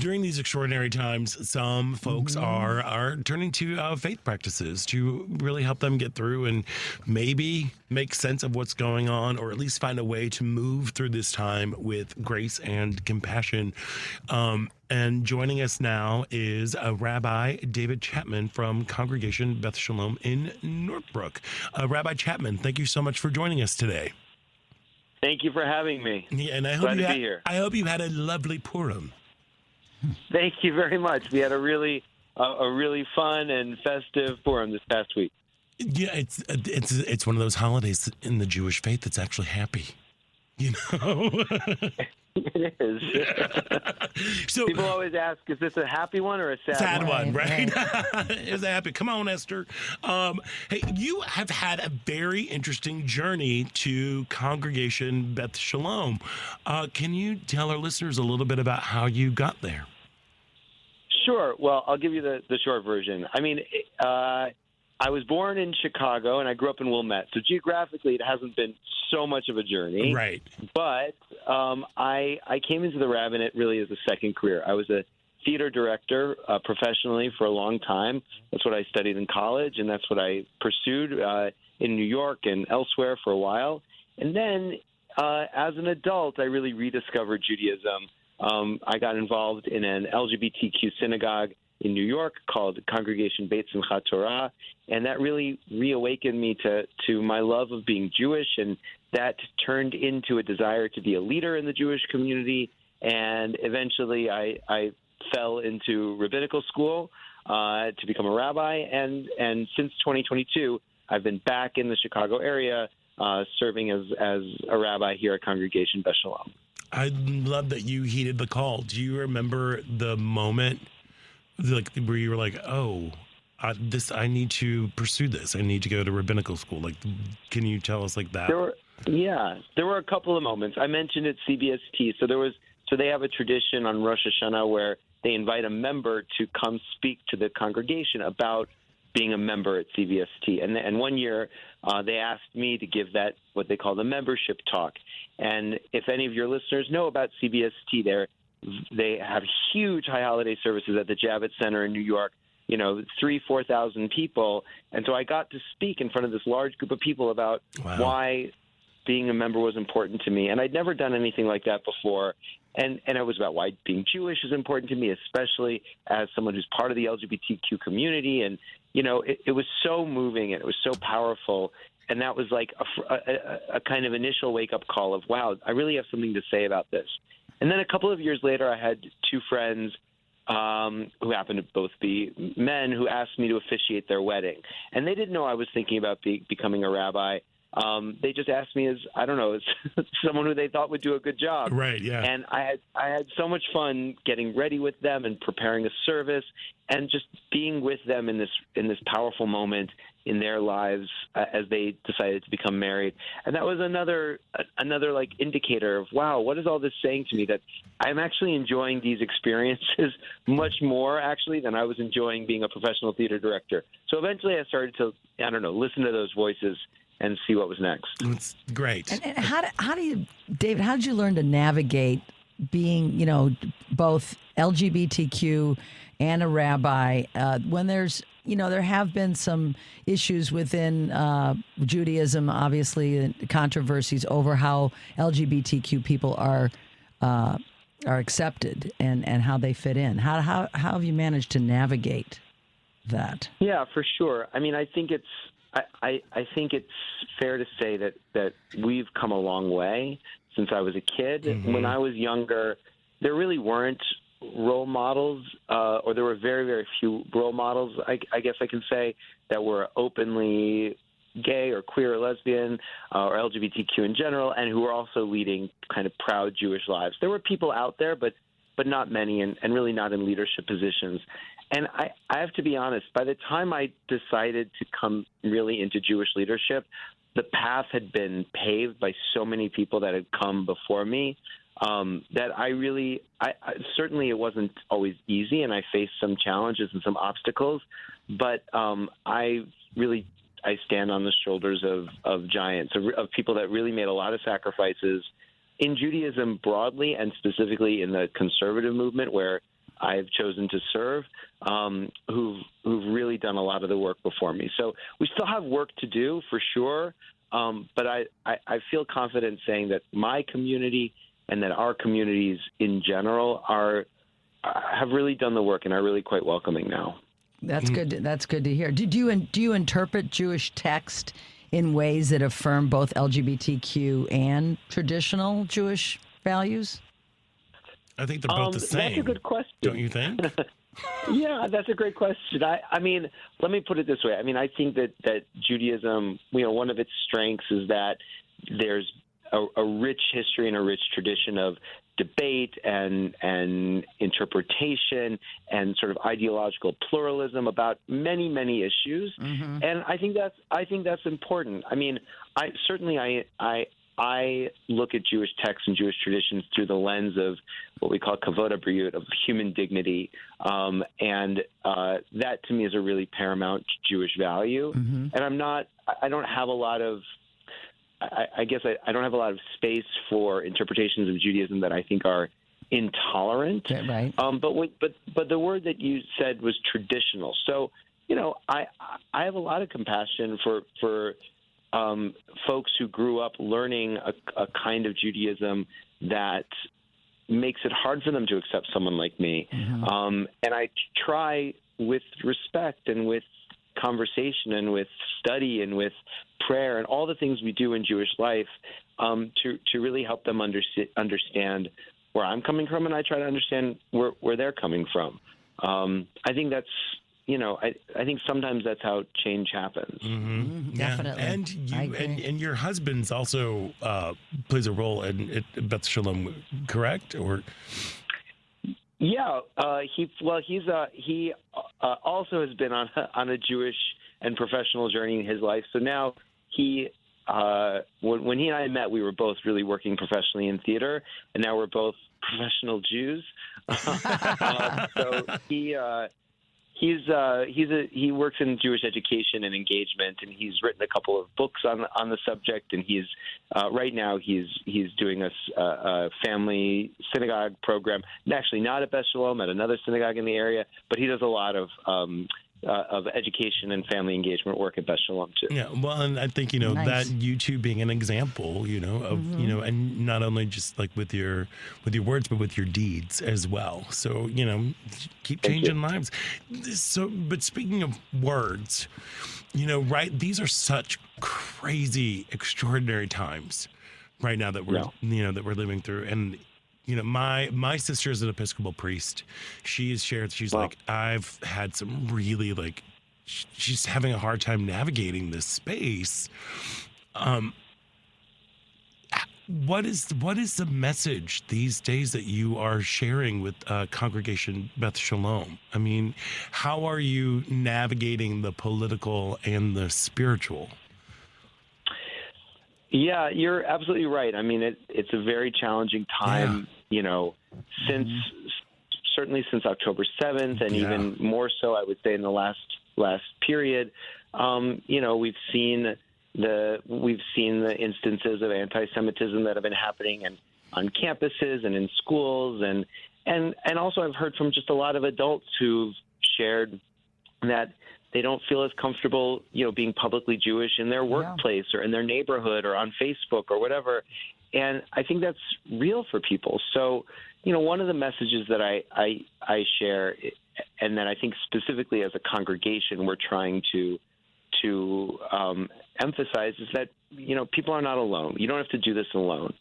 During these extraordinary times, some folks are turning to faith practices to really help them get through and maybe make sense of what's going on, or at least find a way to move through this time with grace and compassion. And joining us now is Rabbi David Chapman from Congregation Beth Shalom in Northbrook. Rabbi Chapman, thank you so much for joining us today. Thank you for having me. Yeah, and I hope Glad to be here. I hope you had a lovely Purim. Thank you very much. We had a really fun and festive Purim this past week. Yeah, it's one of those holidays in the Jewish faith that's actually happy. You know, it is. So people always ask, "Is this a happy one or a sad one?" Right? It's a happy. Come on, Esther. Hey, you have had a very interesting journey to Congregation Beth Shalom. Can you tell our listeners a little bit about how you got there? Sure. Well, I'll give you the short version. I mean, I was born in Chicago, and I grew up in Wilmette. So geographically, it hasn't been so much of a journey. Right. But I came into the rabbinate really as a second career. I was a theater director professionally for a long time. That's what I studied in college, and that's what I pursued in New York and elsewhere for a while. And then as an adult, I really rediscovered Judaism. I got involved in an LGBTQ synagogue in New York called Congregation Beit Simchat Torah, and that really reawakened me to my love of being Jewish, and that turned into a desire to be a leader in the Jewish community. And eventually I fell into rabbinical school to become a rabbi, and since 2022, I've been back in the Chicago area serving as a rabbi here at Congregation Beth Shalom. I love that you heeded the call. Do you remember the moment where you were like, "Oh, I need to pursue this. I need to go to rabbinical school"? Like, can you tell us like that? There were a couple of moments. I mentioned at CBST. So they have a tradition on Rosh Hashanah where they invite a member to come speak to the congregation about being a member at CBST. And one year they asked me to give that, what they call the membership talk. And if any of your listeners know about CBST, they have huge high holiday services at the Javits Center in New York, 3,000-4,000 people. And so I got to speak in front of this large group of people about why being a member was important to me. And I'd never done anything like that before. And it was about why being Jewish is important to me, especially as someone who's part of the LGBTQ community. And, it was so moving and it was so powerful. And that was like a kind of initial wake-up call of, wow, I really have something to say about this. And then a couple of years later, I had two friends who happened to both be men who asked me to officiate their wedding. And they didn't know I was thinking about becoming a rabbi. They just asked me as someone who they thought would do a good job. Right, yeah. And I had so much fun getting ready with them and preparing a service and just being with them in this powerful moment in their lives as they decided to become married. And that was another like indicator of, wow, what is all this saying to me, that I'm actually enjoying these experiences much more actually than I was enjoying being a professional theater director. So eventually I started to, listen to those voices and see what was next. It's great. And how do you, David, how did you learn to navigate being, both LGBTQ and a rabbi when there's, there have been some issues within Judaism, obviously, and controversies over how LGBTQ people are accepted and how they fit in. How have you managed to navigate that? Yeah, for sure. I mean, I think it's fair to say that we've come a long way since I was a kid. Mm-hmm. When I was younger, there really weren't role models, or there were very, very few role models, I guess I can say, that were openly gay or queer or lesbian or LGBTQ in general, and who were also leading kind of proud Jewish lives. There were people out there, but not many, and really not in leadership positions. And I have to be honest, by the time I decided to come really into Jewish leadership, the path had been paved by so many people that had come before me that I certainly it wasn't always easy, and I faced some challenges and some obstacles, but I stand on the shoulders of giants, of people that really made a lot of sacrifices in Judaism broadly, and specifically in the conservative movement, where I've chosen to serve, who've really done a lot of the work before me. So we still have work to do for sure, but I feel confident saying that my community and that our communities in general have really done the work and are really quite welcoming now. That's good. That's good to hear. Do you interpret Jewish text in ways that affirm both LGBTQ and traditional Jewish values? I think they're both the same. That's a good question. Don't you think? Yeah, that's a great question. I mean, let me put it this way. I mean, I think that Judaism, one of its strengths is that there's a rich history and a rich tradition of debate and interpretation and sort of ideological pluralism about many, many issues. Mm-hmm. And I think that's important. I mean, I look at Jewish texts and Jewish traditions through the lens of what we call kevod, ha-briyot, of human dignity, and that to me is a really paramount Jewish value. Mm-hmm. And I don't have a lot of space for interpretations of Judaism that I think are intolerant. Right. But the word that you said was traditional. So I have a lot of compassion for folks who grew up learning a kind of Judaism that makes it hard for them to accept someone like me. Mm-hmm. And I try with respect and with conversation and with study and with prayer and all the things we do in Jewish life to really help them understand where I'm coming from, and I try to understand where they're coming from. I think that's I think sometimes that's how change happens. Mm-hmm. Definitely. And your husband's also plays a role in Beth Shalom, correct? Or yeah, he also has been on a Jewish and professional journey in his life. So now when he and I met, we were both really working professionally in theater, and now we're both professional Jews. So he works in Jewish education and engagement, and he's written a couple of books on the subject. And he's right now he's doing a family synagogue program. Actually, not at Beth Shalom, at another synagogue in the area, but he does a lot of education and family engagement work at Beth Shalom too. Yeah, well, and I think nice. That you two being an example, of mm-hmm. And not only just like with your words, but with your deeds as well. So keep changing lives. So, but speaking of words, right? These are such crazy, extraordinary times right now that we're that we're living through, and. My sister is an Episcopal priest. She has shared, she's like, I've had some really she's having a hard time navigating this space. What is the message these days that you are sharing with Congregation Beth Shalom? I mean, how are you navigating the political and the spiritual? Yeah, you're absolutely right. I mean, it's a very challenging time, certainly since October 7th, and even more so, I would say, in the last period. We've seen the instances of anti-Semitism that have been happening on campuses and in schools, and also I've heard from just a lot of adults who've shared that they don't feel as comfortable, being publicly Jewish in their workplace or in their neighborhood or on Facebook or whatever. And I think that's real for people. So, one of the messages that I share, and that I think specifically as a congregation we're trying to emphasize, is that, people are not alone. You don't have to do this alone.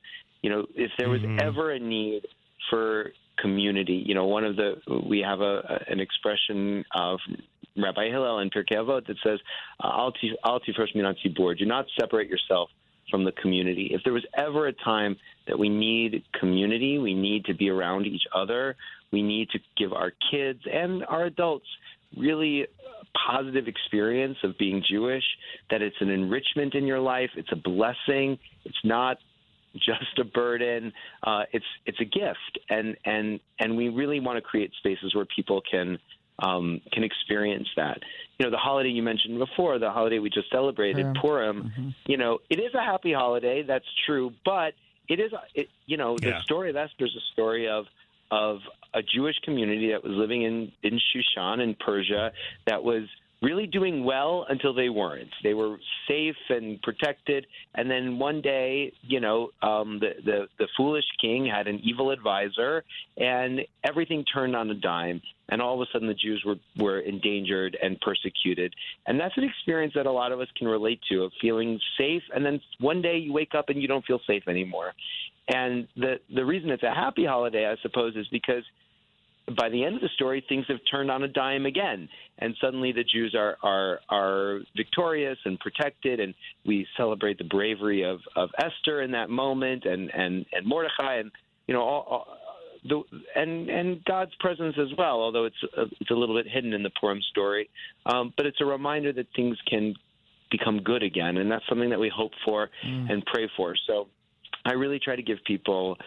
If there was ever a need for community, we have an expression of Rabbi Hillel in Pirkei Avot that says, "Al tifrosh min hatzibur." Do not separate yourself from the community. If there was ever a time that we need community, we need to be around each other, we need to give our kids and our adults really positive experience of being Jewish, that it's an enrichment in your life, it's a blessing, it's not just a burden, it's a gift, and we really want to create spaces where people can experience that. The holiday you mentioned before, the holiday we just celebrated, Purim, it is a happy holiday, that's true, but the story of Esther is a story of a Jewish community that was living in Shushan in Persia that was really doing well until they weren't. They were safe and protected, and then one day, the foolish king had an evil advisor, and everything turned on a dime. And all of a sudden, the Jews were endangered and persecuted. And that's an experience that a lot of us can relate to, of feeling safe, and then one day you wake up and you don't feel safe anymore. And the reason it's a happy holiday, I suppose, is because by the end of the story, things have turned on a dime again, and suddenly the Jews are victorious and protected, and we celebrate the bravery of Esther in that moment, and Mordecai, and and God's presence as well. Although it's a little bit hidden in the Purim story, but it's a reminder that things can become good again, and that's something that we hope for and pray for. So I really try to give people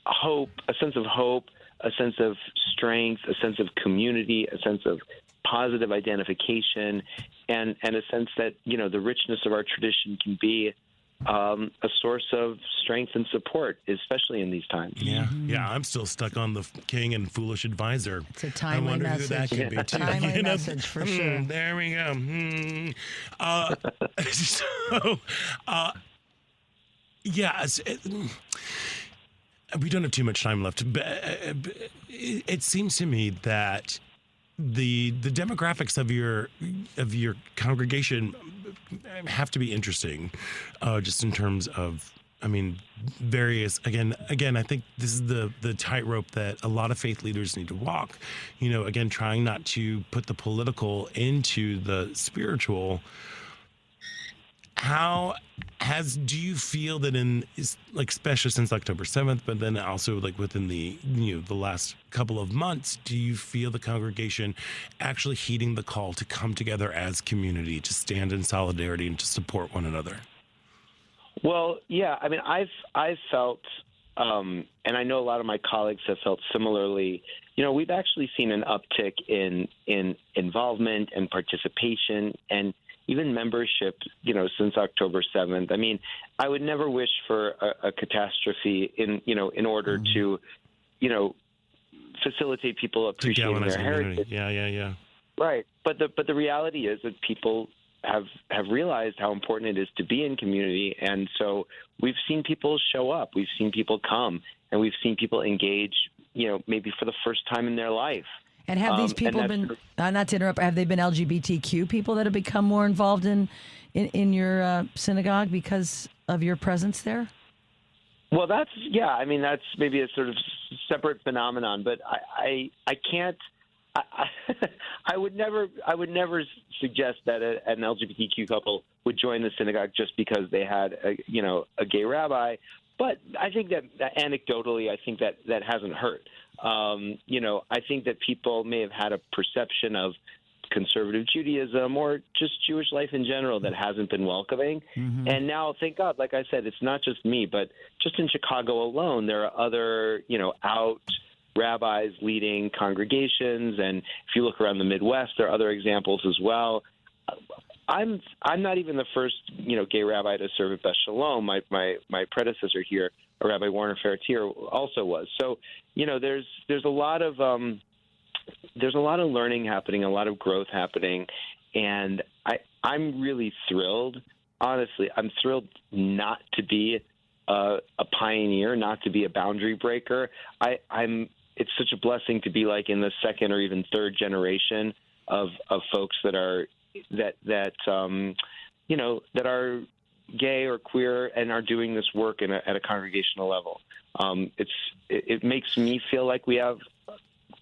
hope, a sense of hope, a sense of strength, a sense of community, a sense of positive identification, and a sense that, the richness of our tradition can be a source of strength and support, especially in these times. Yeah, I'm still stuck on the king and foolish advisor. It's a timely message. I wonder who that could be, too. Timely message, for sure. There we go. We don't have too much time left, but it seems to me that the demographics of your congregation have to be interesting, just in terms of, various. Again, I think this is the tightrope that a lot of faith leaders need to walk. Again, trying not to put the political into the spiritual. Do you feel that especially since October 7th, but then also within the last couple of months, do you feel the congregation actually heeding the call to come together as community, to stand in solidarity and to support one another? Well, yeah, I've felt, and I know a lot of my colleagues have felt similarly. We've actually seen an uptick in involvement and participation and even membership, since October 7th. I would never wish for a catastrophe in order to, facilitate people appreciating their heritage. Yeah. Right. But the reality is that people have realized how important it is to be in community. And so we've seen people show up. We've seen people come. And we've seen people engage, maybe for the first time in their life. And have these people been, not to interrupt, have they been LGBTQ people that have become more involved in your synagogue because of your presence there? Well, that's maybe a sort of separate phenomenon, but I can't, I would never suggest that an LGBTQ couple would join the synagogue just because they had a gay rabbi. But I think that anecdotally, I think that hasn't hurt. I think that people may have had a perception of conservative Judaism or just Jewish life in general that hasn't been welcoming. Mm-hmm. And now, thank God, like I said, it's not just me, but just in Chicago alone, there are other, out rabbis leading congregations. And if you look around the Midwest, there are other examples as well. I'm not even the first, gay rabbi to serve at Beth Shalom. My predecessor here, Rabbi Warner Ferretier, also was. So, there's a lot of learning happening, a lot of growth happening, and I'm really thrilled. Honestly, I'm thrilled not to be a pioneer, not to be a boundary breaker. It's such a blessing to be in the second or even third generation of folks that are are gay or queer and are doing this work at a congregational level. It makes me feel like we've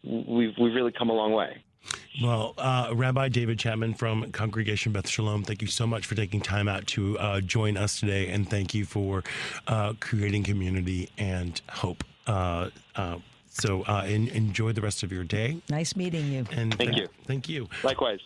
really come a long way. Well, Rabbi David Chapman from Congregation Beth Shalom, thank you so much for taking time out to join us today, and thank you for creating community and hope. So enjoy the rest of your day. Nice meeting you. And thank you. Thank you. Likewise.